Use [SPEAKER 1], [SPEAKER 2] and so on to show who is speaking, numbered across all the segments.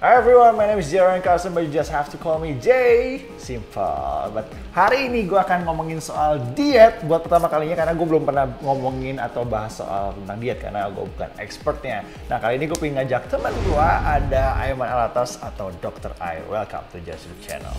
[SPEAKER 1] Hi everyone, my name is Jaron Carson, but you just have to call me Jay. Simple. But hari ini gue akan ngomongin soal diet buat pertama kalinya karena gue belum pernah ngomongin atau bahas soal tentang diet karena gue bukan expertnya. Nah kali ini gue pengen ngajak teman gue ada Aiman Alatas atau Dr. Ai. Welcome to YouTube channel.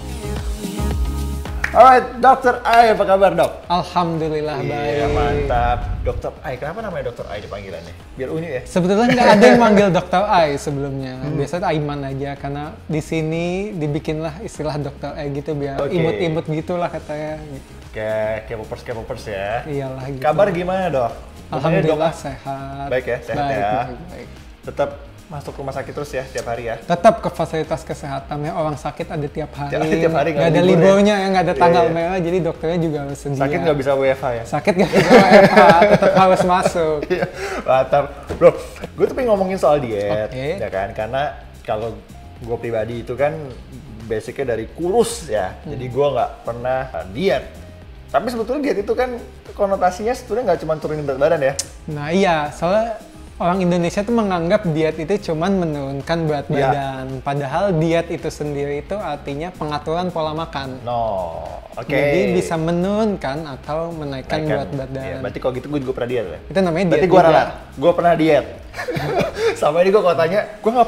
[SPEAKER 1] Alright, Dr. Ai, apa kabar dok?
[SPEAKER 2] Alhamdulillah baik.
[SPEAKER 1] Iya mantap. Dr. Ai, kenapa namanya Dr. Ai dipanggilannya? Biar unik ya?
[SPEAKER 2] Sebetulnya nggak ada yang manggil Dr. Ai sebelumnya. Biasanya Aiman aja karena di sini dibikinlah istilah Dr. Ai gitu biar imut-imut gitulah katanya.
[SPEAKER 1] Kayak K-popers ya?
[SPEAKER 2] Iyalah gitu.
[SPEAKER 1] Kabar gimana dok?
[SPEAKER 2] Alhamdulillah sehat.
[SPEAKER 1] Baik ya, sehat
[SPEAKER 2] baik,
[SPEAKER 1] ya.
[SPEAKER 2] Baik.
[SPEAKER 1] Tetap masuk rumah sakit terus ya tiap hari ya?
[SPEAKER 2] Tetap ke fasilitas kesehatan ya, orang sakit ada tiap hari.
[SPEAKER 1] Tiap hari
[SPEAKER 2] nggak ada liburnya ya, nggak ada tanggal
[SPEAKER 1] Iya.
[SPEAKER 2] merah, jadi dokternya juga harus sedia.
[SPEAKER 1] Sakit nggak bisa WFH ya?
[SPEAKER 2] Sakit nggak bisa WFH, tetap harus masuk.
[SPEAKER 1] Iya, mantap. Bro, gue tuh pengen ngomongin soal diet, ya kan? Karena kalau gue pribadi itu kan basicnya dari kurus ya, jadi gue nggak pernah diet. Tapi sebetulnya diet itu kan konotasinya sebetulnya nggak cuma turunin berat badan ya?
[SPEAKER 2] Nah iya, soalnya orang Indonesia tuh menganggap diet itu cuman menurunkan berat badan. Padahal diet itu sendiri itu artinya pengaturan pola makan.
[SPEAKER 1] No, oke.
[SPEAKER 2] Jadi bisa menurunkan atau menaikkan berat badan.
[SPEAKER 1] Ya, berarti kalau gitu gue juga pernah diet ya?
[SPEAKER 2] Itu namanya diet.
[SPEAKER 1] Berarti gue ralat, gue pernah diet. Sama ini gue kalau tanya, gue nggak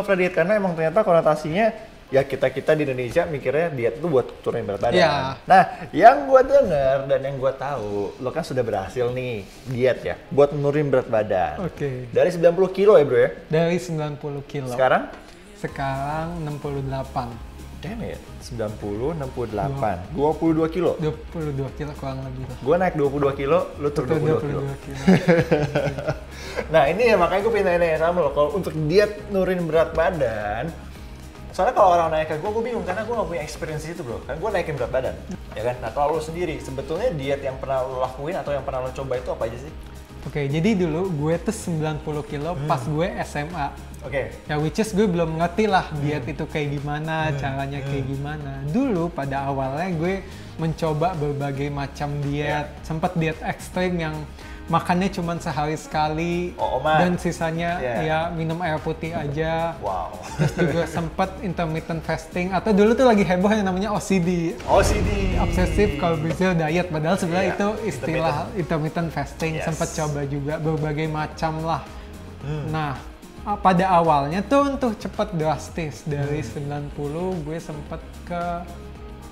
[SPEAKER 1] pernah diet karena emang ternyata konotasinya ya kita di Indonesia mikirnya diet itu buat turunin berat badan.
[SPEAKER 2] Ya.
[SPEAKER 1] Nah, yang gue dengar dan yang gue tahu, lo kan sudah berhasil nih diet ya, buat nurunin berat badan.
[SPEAKER 2] Oke.
[SPEAKER 1] Dari 90 kilo ya bro ya?
[SPEAKER 2] Dari 90 kilo.
[SPEAKER 1] Sekarang?
[SPEAKER 2] Sekarang 68.
[SPEAKER 1] Damn it, 90, 68, 22 kilo.
[SPEAKER 2] 22 kilo kurang lebih lah.
[SPEAKER 1] Gue naik 22 kilo, lo turun 22 kilo.
[SPEAKER 2] kilo.
[SPEAKER 1] Nah ini ya makanya gue pengen nanya sama lo, kalau untuk diet nurunin berat badan, soalnya kalau orang nanya ke gue bingung karena gue gak punya experience itu bro, kan gue naikin berat badan, ya kan? Nah kalau lo sendiri, sebetulnya diet yang pernah lo lakuin atau yang pernah lo coba itu apa aja sih?
[SPEAKER 2] Oke, jadi dulu gue tuh 90 kilo pas gue SMA.
[SPEAKER 1] Oke.
[SPEAKER 2] Ya which is gue belum ngerti lah diet itu kayak gimana, caranya kayak gimana. Dulu pada awalnya gue mencoba berbagai macam diet, sempat diet ekstrim yang makannya cuma sehari sekali dan sisanya ya minum air putih aja.
[SPEAKER 1] Wow.
[SPEAKER 2] Terus juga sempat intermittent fasting atau dulu tuh lagi heboh yang namanya OCD.
[SPEAKER 1] OCD.
[SPEAKER 2] Obsessive compulsive diet. Padahal sebenarnya itu istilah intermittent fasting. Sempat coba juga berbagai macam lah. Nah, pada awalnya tuh untuk cepat drastis dari 90 gue sempat ke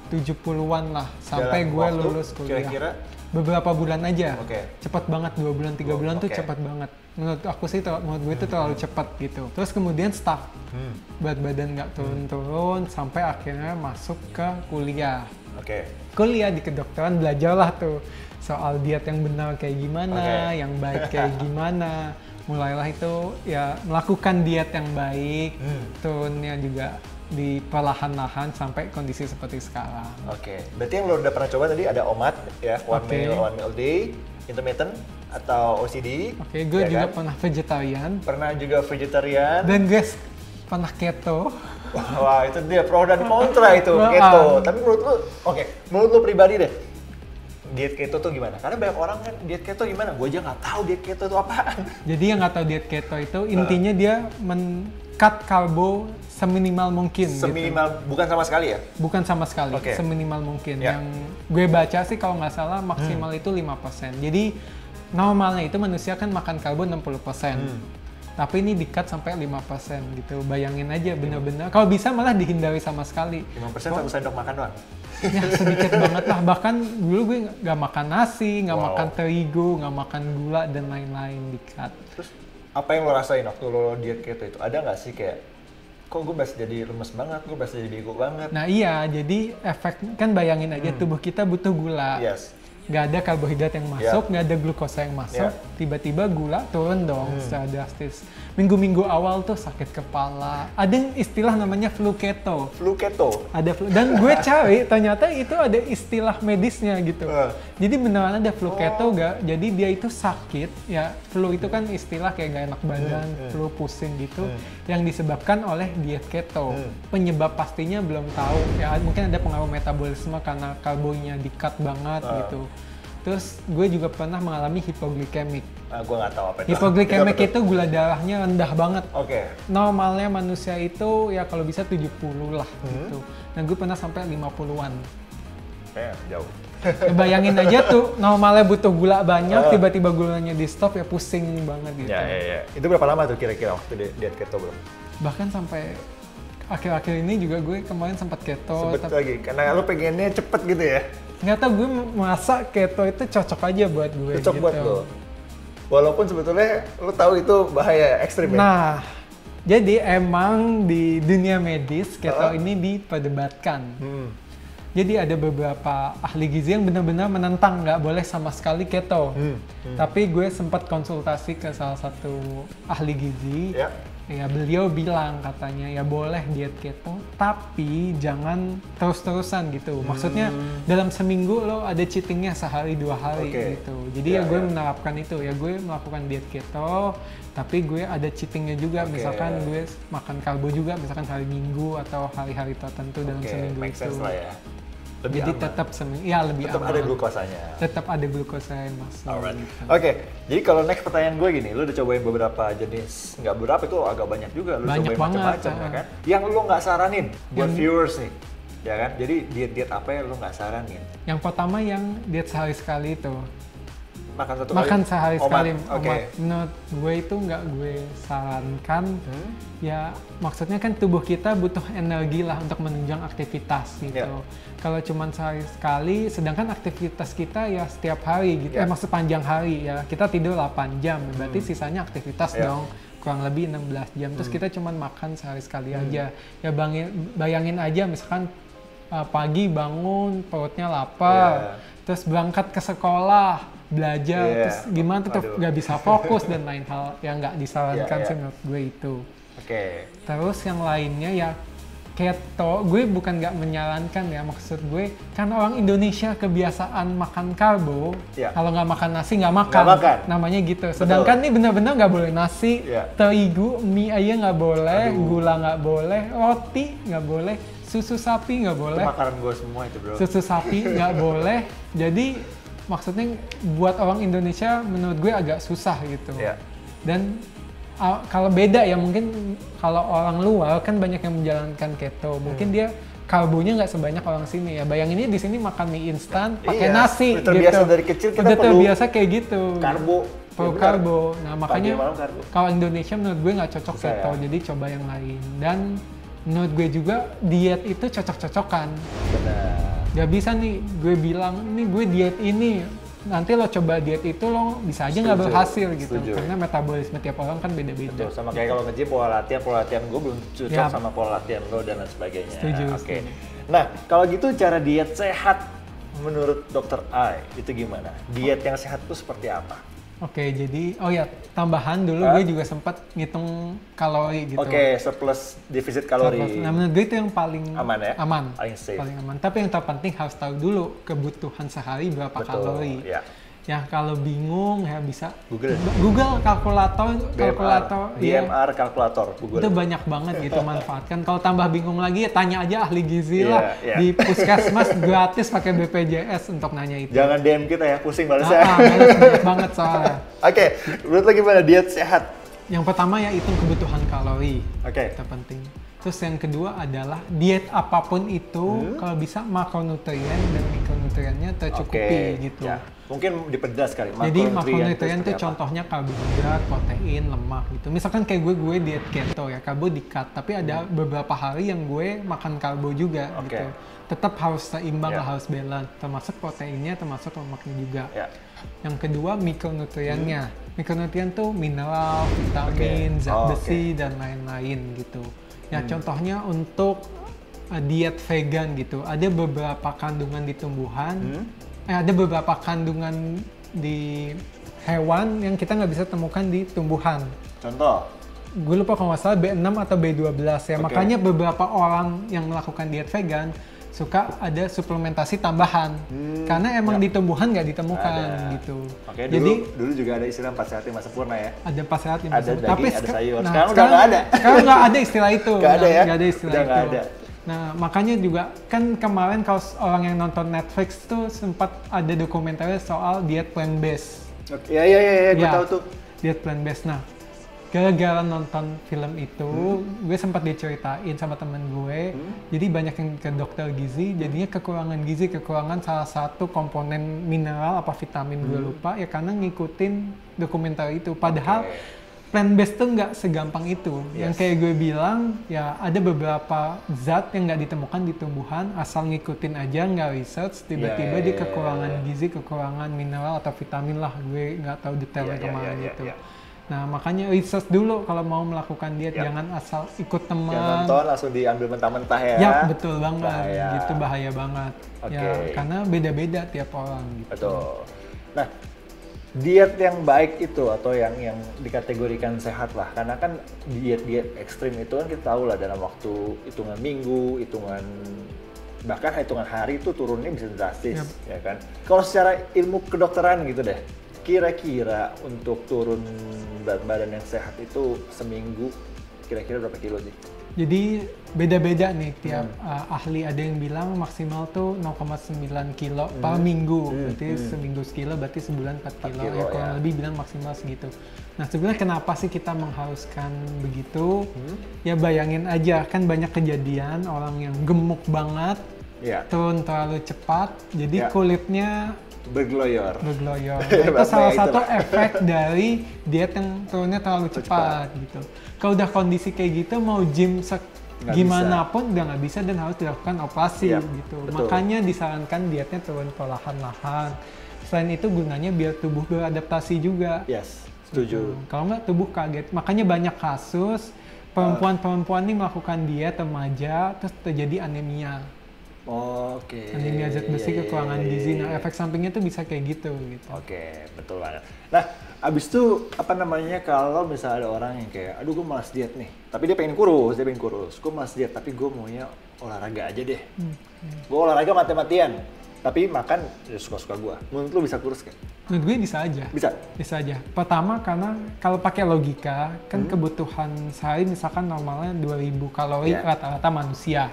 [SPEAKER 2] 70-an lah sampai gue lulus kuliah.
[SPEAKER 1] Kira-kira
[SPEAKER 2] beberapa bulan aja, cepat banget 2 bulan 3 bulan tuh cepat banget. Menurut aku sih, menurut gue itu terlalu cepat gitu. Terus kemudian stuck, berat badan nggak turun-turun sampai akhirnya masuk ke kuliah. Kuliah di kedokteran belajarlah tuh soal diet yang benar kayak gimana, yang baik kayak gimana. Mulailah itu ya melakukan diet yang baik, turunnya juga di perlahan-lahan sampai kondisi seperti sekarang.
[SPEAKER 1] Berarti yang lo udah pernah coba tadi ada OMAD ya, one meal a day, intermittent atau OCD.
[SPEAKER 2] Gue juga pernah vegetarian.
[SPEAKER 1] Pernah juga vegetarian.
[SPEAKER 2] Dan guys, pernah keto.
[SPEAKER 1] Wah itu dia pro dan kontra itu keto. Tapi menurut lo, menurut lo pribadi deh, diet keto tuh gimana? Karena banyak orang kan diet keto gimana? Gue aja nggak tahu diet keto itu apaan.
[SPEAKER 2] Jadi yang nggak tahu diet keto itu intinya dia men-cut karbo seminimal mungkin.
[SPEAKER 1] Seminimal, gitu. Bukan sama sekali ya?
[SPEAKER 2] Bukan sama sekali, seminimal mungkin. Yang gue baca sih kalau nggak salah maksimal itu 5%. Jadi normalnya itu manusia kan makan karbo 60%. Tapi ini di-cut sampai 5% gitu. Bayangin aja bener-bener. Kalau bisa malah dihindari sama sekali.
[SPEAKER 1] 5% 1 sendok makan doang?
[SPEAKER 2] Ya sedikit banget lah. Bahkan dulu gue nggak makan nasi, nggak makan terigu, nggak makan gula, dan lain-lain di-cut.
[SPEAKER 1] Terus apa yang lo rasain waktu lo diet keto itu? Ada nggak sih kayak kok gue berasa jadi lemes banget, gue berasa jadi bego banget.
[SPEAKER 2] Nah iya, jadi efek, kan bayangin aja tubuh kita butuh gula. Gak ada karbohidrat yang masuk, gak ada glukosa yang masuk, tiba-tiba gula turun dong secara drastis. Minggu-minggu awal tuh sakit kepala, ada yang istilah namanya flu keto.
[SPEAKER 1] Flu keto?
[SPEAKER 2] Ada flu, dan gue cari ternyata itu ada istilah medisnya gitu. Jadi beneran ada flu keto gak, jadi dia itu sakit, ya flu itu kan istilah kayak gak enak badan, flu pusing gitu, yang disebabkan oleh diet keto. Penyebab pastinya belum tahu, ya mungkin ada pengaruh metabolisme karena karbonya di-cut banget gitu. Terus gue juga pernah mengalami hipoglikemik.
[SPEAKER 1] Gue nggak tahu apa itu.
[SPEAKER 2] Hipoglikemik itu gula darahnya rendah banget.
[SPEAKER 1] Oke.
[SPEAKER 2] Normalnya manusia itu ya kalau bisa 70 lah gitu. Nah gue pernah sampai 50-an.
[SPEAKER 1] Jauh.
[SPEAKER 2] Ya, bayangin aja tuh normalnya butuh gula banyak, tiba-tiba gulanya di stop ya pusing banget gitu.
[SPEAKER 1] Ya. Itu berapa lama tuh kira-kira waktu diet keto bro?
[SPEAKER 2] Bahkan sampai akhir-akhir ini juga gue kemarin sempat keto.
[SPEAKER 1] Sempet lagi, karena lo pengennya cepet gitu ya?
[SPEAKER 2] Nggak tau, gue merasa keto itu cocok aja buat gue.
[SPEAKER 1] Cocok
[SPEAKER 2] gitu.
[SPEAKER 1] buat lo? Walaupun sebetulnya lo tahu itu bahaya ekstrim ya?
[SPEAKER 2] Nah, jadi emang di dunia medis keto ini diperdebatkan. Jadi ada beberapa ahli gizi yang benar-benar menentang nggak boleh sama sekali keto. Tapi gue sempat konsultasi ke salah satu ahli gizi. Ya beliau bilang katanya ya boleh diet keto, tapi jangan terus-terusan gitu. Maksudnya dalam seminggu lo ada cheatingnya sehari 2 hari gitu. Jadi ya gue menerapkan itu, ya gue melakukan diet keto, tapi gue ada cheatingnya juga. Misalkan gue makan karbo juga, misalkan hari Minggu atau hari-hari tertentu dalam seminggu
[SPEAKER 1] make
[SPEAKER 2] itu.
[SPEAKER 1] sense lah ya. Lebih
[SPEAKER 2] jadi
[SPEAKER 1] aman.
[SPEAKER 2] tetap lebih
[SPEAKER 1] tetap
[SPEAKER 2] aman.
[SPEAKER 1] ada glukosanya.
[SPEAKER 2] Tetap ada glukosa yang masuk.
[SPEAKER 1] Alright.
[SPEAKER 2] Gitu.
[SPEAKER 1] Oke, jadi kalau next pertanyaan gue gini, lu udah cobain beberapa jenis, nggak beberapa itu agak banyak juga, lu
[SPEAKER 2] banyak
[SPEAKER 1] cobain macam-macam ya kan? Yang lu nggak saranin buat viewers nih, ya kan? Jadi diet-diet apa yang lu nggak saranin?
[SPEAKER 2] Yang pertama yang diet sehari sekali itu.
[SPEAKER 1] Makan satu
[SPEAKER 2] Makan
[SPEAKER 1] kali?
[SPEAKER 2] sehari sekali.
[SPEAKER 1] Oke.
[SPEAKER 2] Menurut gue itu nggak gue sarankan. Ya maksudnya kan tubuh kita butuh energi lah untuk menunjang aktivitas gitu. Kalau cuma sehari sekali, sedangkan aktivitas kita ya setiap hari gitu. Emang sepanjang hari ya. Kita tidur 8 jam, berarti sisanya aktivitas dong. Kurang lebih 16 jam. Terus kita cuma makan sehari sekali aja. Ya bayangin aja misalkan pagi bangun perutnya lapar. Terus berangkat ke sekolah, belajar, terus gimana tetap nggak bisa fokus dan lain hal yang nggak disarankan sih menurut gue itu. Terus yang lainnya ya keto, gue bukan nggak menyarankan ya, maksud gue kan orang Indonesia kebiasaan makan karbo, kalau nggak makan nasi nggak makan, namanya gitu. Sedangkan nih benar-benar nggak boleh nasi, terigu, mie aja nggak boleh, gula nggak boleh, roti nggak boleh, susu sapi nggak boleh.
[SPEAKER 1] Itu makanan gue semua itu bro.
[SPEAKER 2] Susu sapi nggak boleh, jadi maksudnya buat orang Indonesia menurut gue agak susah gitu. Dan kalau beda ya mungkin kalau orang luar kan banyak yang menjalankan keto, mungkin dia karbonya nggak sebanyak orang sini ya. Bayanginnya di sini makan mie instan pakai nasi
[SPEAKER 1] gitu. Terbiasa dari kecil kita perlu
[SPEAKER 2] terbiasa kayak gitu. Perlu karbo. Nah makanya kalau Indonesia menurut gue nggak cocok keto, jadi coba yang lain. Dan menurut gue juga diet itu cocok-cocokan.
[SPEAKER 1] Benar.
[SPEAKER 2] Gak bisa nih gue bilang nih gue diet ini, nanti lo coba diet itu lo bisa aja nggak berhasil gitu. Karena metabolisme tiap orang kan beda-beda.
[SPEAKER 1] Sama kayak kalau nge-gym pola latihan gue belum cocok sama pola latihan lo dan lain sebagainya. Oke. Nah kalau gitu cara diet sehat menurut Dr. Ai itu gimana? Diet yang sehat itu seperti apa?
[SPEAKER 2] Oke, jadi tambahan dulu gue juga sempat ngitung kalori gitu.
[SPEAKER 1] Surplus defisit kalori.
[SPEAKER 2] Nah menurut gue itu yang paling
[SPEAKER 1] aman ya?
[SPEAKER 2] Paling safe. Paling aman. Tapi yang terpenting harus tahu dulu kebutuhan sehari berapa kalori. Ya kalau bingung ya bisa Google kalkulator
[SPEAKER 1] BMR kalkulator Google.
[SPEAKER 2] Itu banyak banget gitu manfaatkan. Kalau tambah bingung lagi ya tanya aja ahli gizi lah di puskesmas gratis pakai BPJS untuk nanya itu.
[SPEAKER 1] Jangan DM kita ya, pusing balasnya.
[SPEAKER 2] Banyak banget soalnya.
[SPEAKER 1] Oke, menurut lo gimana diet sehat?
[SPEAKER 2] Yang pertama ya hitung kebutuhan kalori. Itu penting. Terus yang kedua adalah diet apapun itu kalau bisa makronutrien dan mikronutriennya tercukupi gitu.
[SPEAKER 1] Mungkin diperjelas kali.
[SPEAKER 2] Jadi makronutrien itu contohnya karbohidrat, protein, lemak gitu. Misalkan kayak gue diet keto ya, karbo di-cut, tapi ada beberapa hari yang gue makan karbo juga gitu. Tetap harus seimbang lah, harus balance, termasuk proteinnya, termasuk lemaknya juga. Yang kedua mikronutriennya. Mikronutrien tuh mineral, vitamin, zat besi dan lain-lain gitu. Ya contohnya untuk diet vegan gitu, ada beberapa kandungan di tumbuhan, ada beberapa kandungan di hewan yang kita nggak bisa temukan di tumbuhan.
[SPEAKER 1] Contoh?
[SPEAKER 2] Gue lupa kalau nggak salah B6 atau B12 ya. Makanya beberapa orang yang melakukan diet vegan suka ada suplementasi tambahan karena emang di tumbuhan nggak ditemukan gitu.
[SPEAKER 1] Jadi dulu juga ada istilah 4 sehat 5 sempurna ya.
[SPEAKER 2] Ada 4 sehat 5
[SPEAKER 1] sempurna. Ada daging, ada sayur.
[SPEAKER 2] Nah,
[SPEAKER 1] sekarang udah nggak ada.
[SPEAKER 2] Sekarang nggak ada istilah itu.
[SPEAKER 1] Nggak ada ya?
[SPEAKER 2] Nggak ada istilah
[SPEAKER 1] udah
[SPEAKER 2] itu.
[SPEAKER 1] Nggak ada.
[SPEAKER 2] Nah, makanya juga kan kemarin kalau orang yang nonton Netflix tuh sempat ada dokumenternya soal diet plant-based.
[SPEAKER 1] Iya, gue tahu tuh.
[SPEAKER 2] Diet plant-based. Nah, gara-gara nonton film itu, gue sempat diceritain sama temen gue, jadi banyak yang ke dokter gizi, jadinya kekurangan gizi, kekurangan salah satu komponen mineral apa vitamin, gue lupa, ya karena ngikutin dokumenter itu. Padahal plant-based tuh nggak segampang itu. Yang kayak gue bilang, ya ada beberapa zat yang nggak ditemukan di tumbuhan, asal ngikutin aja, nggak research, tiba-tiba dia kekurangan gizi, kekurangan mineral atau vitamin lah, gue nggak tahu detailnya kemana gitu. Nah, makanya research dulu kalau mau melakukan diet, jangan asal ikut teman.
[SPEAKER 1] Jangan nonton langsung diambil mentah-mentah ya.
[SPEAKER 2] Ya, betul banget. Gitu bahaya banget. Ya, karena beda-beda tiap orang gitu.
[SPEAKER 1] Betul. Nah, diet yang baik itu atau yang dikategorikan sehat lah, karena kan diet ekstrim itu kan kita tahu lah dalam waktu hitungan minggu, bahkan hitungan hari itu turunnya bisa drastis, ya kan. Kalau secara ilmu kedokteran gitu deh, kira-kira untuk turun berat badan yang sehat itu seminggu kira-kira berapa kilo sih?
[SPEAKER 2] Jadi beda-beda nih tiap ahli, ada yang bilang maksimal tuh 0,9 kilo per minggu, berarti seminggu sekilo, berarti sebulan 4 kilo, ya kurang lebih bilang maksimal segitu. Nah sebenarnya kenapa sih kita mengharuskan begitu? Ya bayangin aja, kan banyak kejadian orang yang gemuk banget, turun terlalu cepat, jadi kulitnya
[SPEAKER 1] bergloyor.
[SPEAKER 2] Nah, itu salah satu efek dari diet yang turunnya terlalu cepat gitu. Kalau udah kondisi kayak gitu, mau gym gimana pun udah nggak bisa dan harus dilakukan operasi gitu. Betul. Makanya disarankan dietnya turun perlahan-lahan. Selain itu gunanya biar tubuh beradaptasi juga.
[SPEAKER 1] Yes, setuju.
[SPEAKER 2] Gitu. Kalau nggak tubuh kaget. Makanya banyak kasus perempuan-perempuan ini melakukan diet remaja terus terjadi anemia. Anemia zat besi, kekurangan gizi. Nah, efek sampingnya tuh bisa kayak gitu.
[SPEAKER 1] Betul banget. Nah, abis itu apa namanya kalau misalnya ada orang yang kayak, aduh gue malas diet nih, tapi dia pengen kurus, gue malas diet, tapi gue maunya olahraga aja deh. Gue olahraga mati-matian, tapi makan ya suka-suka gue. Menurut lu bisa kurus kan?
[SPEAKER 2] Menurut gue bisa aja. Bisa aja. Pertama karena kalau pakai logika, kan kebutuhan sehari misalkan normalnya 2000 kalori rata-rata manusia.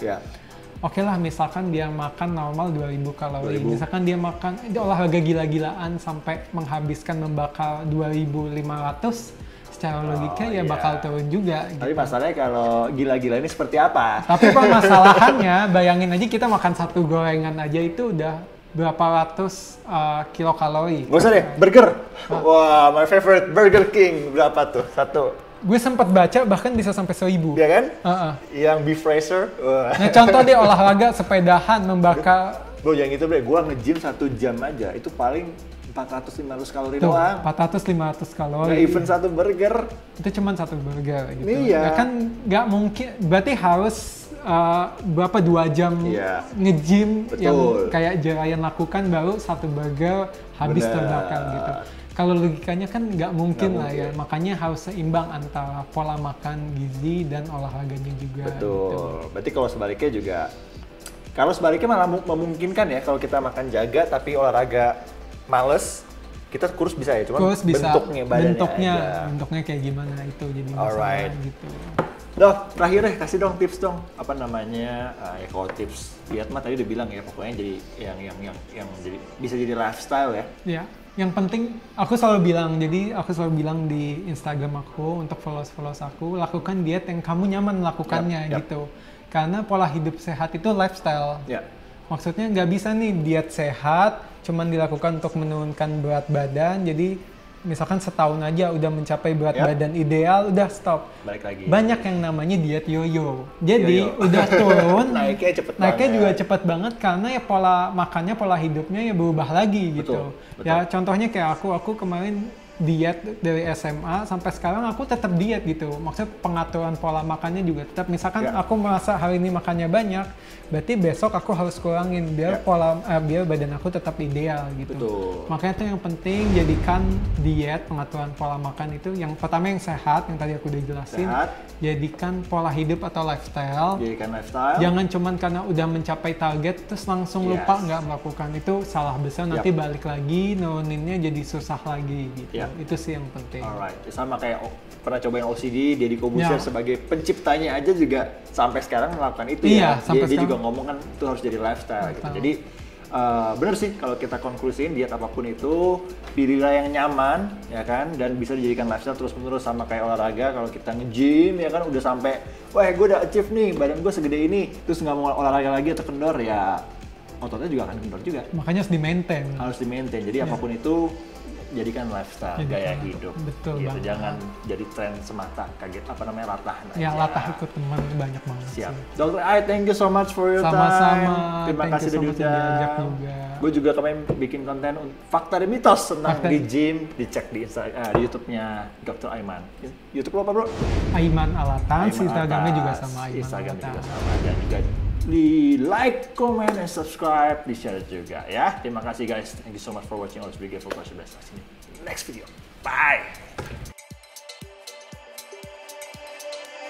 [SPEAKER 2] Oke lah, misalkan dia makan normal 2000 kalori, misalkan dia makan olahraga gila-gilaan sampai menghabiskan membakar 2500, secara logika bakal turun juga.
[SPEAKER 1] Tapi masalahnya kalau gila-gila ini seperti apa?
[SPEAKER 2] Tapi permasalahannya, bayangin aja kita makan satu gorengan aja itu udah berapa ratus kilokalori.
[SPEAKER 1] Gak usah deh, burger. Wah, my favorite Burger King. Berapa tuh? Satu.
[SPEAKER 2] Gue sempat baca bahkan bisa sampai 1000.
[SPEAKER 1] Iya kan? Yang beef racer.
[SPEAKER 2] Nah contoh dia olahraga sepedahan membakar.
[SPEAKER 1] Bro yang itu bre, gue nge-gym 1 jam aja itu paling 400-500 kalori
[SPEAKER 2] tuh,
[SPEAKER 1] doang.
[SPEAKER 2] 400-500 kalori.
[SPEAKER 1] Nggak even satu burger.
[SPEAKER 2] Itu cuma satu burger gitu.
[SPEAKER 1] Iya.
[SPEAKER 2] Ya kan nggak mungkin, berarti harus berapa 2 jam nge-gym yang kayak Jerayan lakukan baru satu burger habis terbakar gitu. Kalau logikanya kan nggak mungkin lah ya, makanya harus seimbang antara pola makan, gizi, dan olahraganya juga.
[SPEAKER 1] Betul,
[SPEAKER 2] gitu.
[SPEAKER 1] Berarti kalau sebaliknya malah memungkinkan ya, kalau kita makan jaga tapi olahraga males, kita kurus bisa ya, cuma bentuknya
[SPEAKER 2] kayak gimana itu jadi masalah gitu.
[SPEAKER 1] Dok, terakhir deh kasih dong tips dong, apa namanya, ya kalau tips diet mah tadi udah bilang ya, pokoknya jadi yang jadi bisa jadi lifestyle ya.
[SPEAKER 2] Iya. Yang penting, aku selalu bilang di Instagram aku, untuk followers aku, lakukan diet yang kamu nyaman melakukannya gitu. Karena pola hidup sehat itu lifestyle. Maksudnya nggak bisa nih diet sehat, cuman dilakukan untuk menurunkan berat badan, jadi misalkan setahun aja udah mencapai berat badan ideal, udah stop.
[SPEAKER 1] Balik lagi.
[SPEAKER 2] Banyak yang namanya diet yoyo. Jadi udah turun, naiknya juga cepet banget karena ya pola makannya, pola hidupnya ya berubah lagi gitu. Betul. Ya contohnya kayak aku kemarin diet dari SMA sampai sekarang aku tetap diet gitu. Maksudnya pengaturan pola makannya juga tetap. Misalkan aku merasa hari ini makannya banyak, berarti besok aku harus kurangin biar biar badan aku tetap ideal gitu.
[SPEAKER 1] Betul.
[SPEAKER 2] Makanya itu yang penting, jadikan diet, pengaturan pola makan itu yang pertama yang sehat, yang tadi aku udah jelasin. Jadikan pola hidup atau lifestyle. Jangan cuman karena udah mencapai target terus langsung lupa nggak melakukan, itu salah besar. Nanti balik lagi nuruninnya jadi susah lagi gitu. Itu sih yang penting.
[SPEAKER 1] Alright, sama kayak pernah cobain OCD, Deddy Corbuzier sebagai penciptanya aja juga sampai sekarang melakukan itu ya. Dia juga ngomong kan itu harus jadi lifestyle gitu. Jadi bener sih kalau kita konklusiin diet apapun itu pilihlah yang nyaman ya kan, dan bisa dijadikan lifestyle terus menerus. Sama kayak olahraga, kalau kita nge-gym ya kan udah sampai wah gue udah achieve nih badan gue segede ini, terus nggak mau olahraga lagi atau kendor ya ototnya juga akan kendor juga.
[SPEAKER 2] Makanya harus di-maintain.
[SPEAKER 1] Harus di-maintain. Jadi apapun itu jadikan lifestyle, gaya hidup.
[SPEAKER 2] Betul
[SPEAKER 1] gitu.
[SPEAKER 2] banget.
[SPEAKER 1] Jangan jadi tren semata, kaget latah
[SPEAKER 2] ya aja. Latah ikut teman banyak banget.
[SPEAKER 1] Siap. Dr. Ai, thank you so much for your time.
[SPEAKER 2] Sama-sama.
[SPEAKER 1] Terima kasih udah diajak
[SPEAKER 2] juga.
[SPEAKER 1] Gue juga kemarin bikin konten fakta dan mitos tentang di gym, dicek di di YouTube-nya Dr. Aiman. YouTube lo apa bro?
[SPEAKER 2] Aiman Alatas, Instagramnya juga sama Aiman
[SPEAKER 1] Instagramnya juga sama, dan juga di like, comment, and subscribe, di share juga ya. Terima kasih guys, thank you so much for watching. Always be grateful for the best. See you next video. Bye.